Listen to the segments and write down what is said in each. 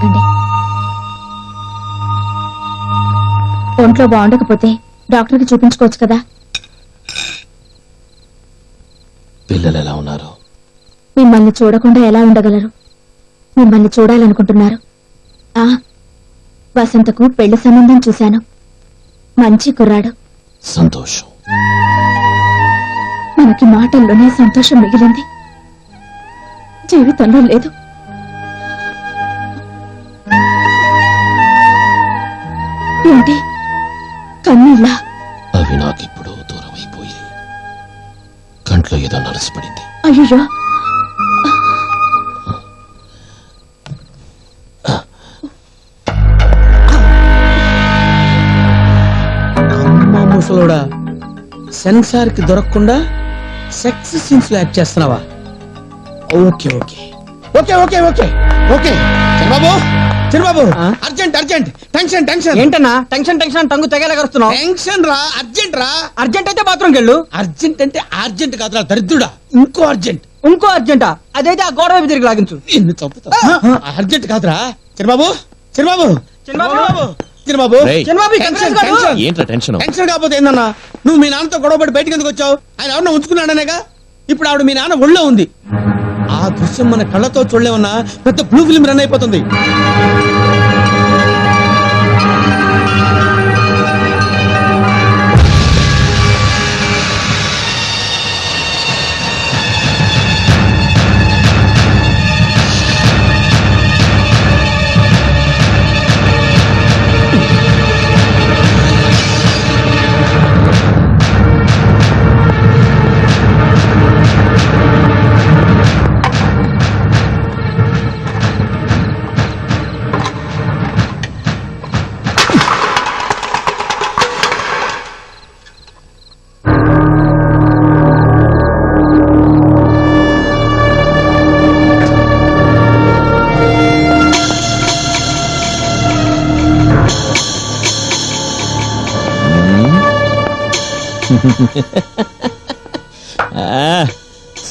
తాగండి. ఒంట్లో బాగుండకపోతే డాక్టర్కి చూపించుకోవచ్చు కదా. పిల్లలు ఎలా ఉన్నారు? మిమ్మల్ని చూడకుండా ఎలా ఉండగలరు? మిమ్మల్ని చూడాలనుకుంటున్నారు. వసంతకు పెళ్లి సంబంధం చూశాను. మంచి కుర్రాడు. సంతోషం. మనకి మాటల్లోనే సంతోషం మిగిలింది, జీవితంలో లేదు. ఏంటి కన్నీళ్ళ? అవి నాకిప్పుడు దూరం అయిపోయాయి. కంట్లో ఏదో నలసిపడింది. అయ్యో, అమ్మా ముసలోడా, సెన్సార్ కి దొరకకుండా సెక్స్ సీన్స్ లో యాక్ట్ చేస్తున్నావా? Okay okay okay okay okay okay. Chinnababu, Chinnababu, ఆ? Urgent urgent, tension tension. ఏంటన్నా టెన్షన్ టెన్షన్ టంగు తెగేలాగరుస్తున్నావు? టెన్షన్ రా, అర్జెంట్ రా. అర్జెంట్ అయితే బాత్రూమ్కి వెళ్ళు. అర్జెంట్ అంటే అర్జెంట్ కాదురా దరిద్రుడా, ఇంకో అర్జెంట్. ఇంకో అర్జెంటా? అదైతే ఆ గోడ వైపు తిరిగి లాగించు. నిన్ను చంపుతా. అర్జెంట్ కాదురా. చిన్నబాబు, చిన్నబాబు, చిన్నబాబు, చిన్నబాబు, రేయ్. చిన్నబాబు, ఈ టెన్షన్, కన్ఫ్యూజ్ కాదు. టెన్షన్. ఏంట్రా టెన్షన్? టెన్షన్ కాకపోతే ఏందన్నా? నువ్వు మీ నాన్నతో గొడవపడి బయటకు ఎందుకు వచ్చావు? ఆయన ఎవరన్నా ఉంచుకున్నాడనేగా. ఇప్పుడు ఆవిడ మీ నాన్న ఒళ్ళో ఉంది. ఆ దృశ్యం మన కళ్ళతో చూడలేమన్నా పెద్ద బ్లూ ఫిల్మ్ రన్ అయిపోతుంది.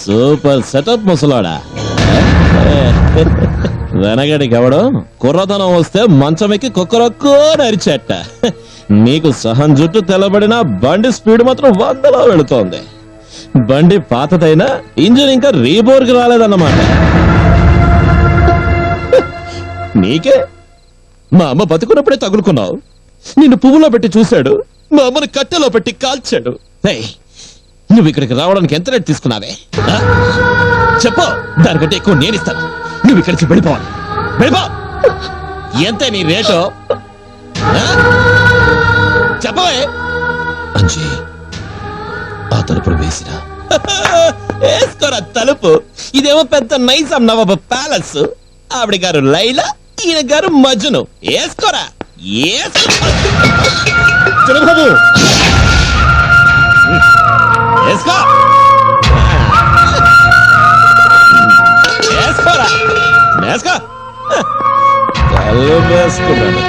సూపర్ సెటప్ ముసలాడా. వెనగడికి ఎవడో కుర్రతనం వస్తే మంచమెక్కి కుక్కరొక్కో నరిచేట. నీకు సహం జుట్టు తెల్లబడిన బండి స్పీడ్ మాత్రం 100లో వెళుతోంది. బండి పాతదైనా ఇంజిన్ ఇంకా రీబోర్కి రాలేదన్నమాట. నీకే మా అమ్మ బతుకున్నప్పుడే తగులుకున్నావు. నిన్ను పువ్వులో పెట్టి చూశాడు, మా అమ్మని కట్టెలో పెట్టి కాల్చాడు. నువ్వు ఇక్కడికి రావడానికి ఎంత రేట్ తీసుకున్నావే? చెప్పు, దానికంటే ఎక్కువ నేను ఇస్తాను. నువ్వు ఇక్కడికి వెళ్ళిపోవాలి. వెళ్ళిపో. ఎంత నీ రేటు? చెప్పవే. అంజీ, ఆ తలుపులు వేసిరా. వేసుకోరా తలుపు. ఇదేమో పెద్ద నైజాం నవాబ్ ప్యాలెస్. ఆవిడ గారు లైలా, ఈయన గారు మజ్ను. వేసుకోరా. చిన్నబాబు, వేసుకో. వేసుకోరా. వేసుకో. తలుపు వేసుకున్నాను.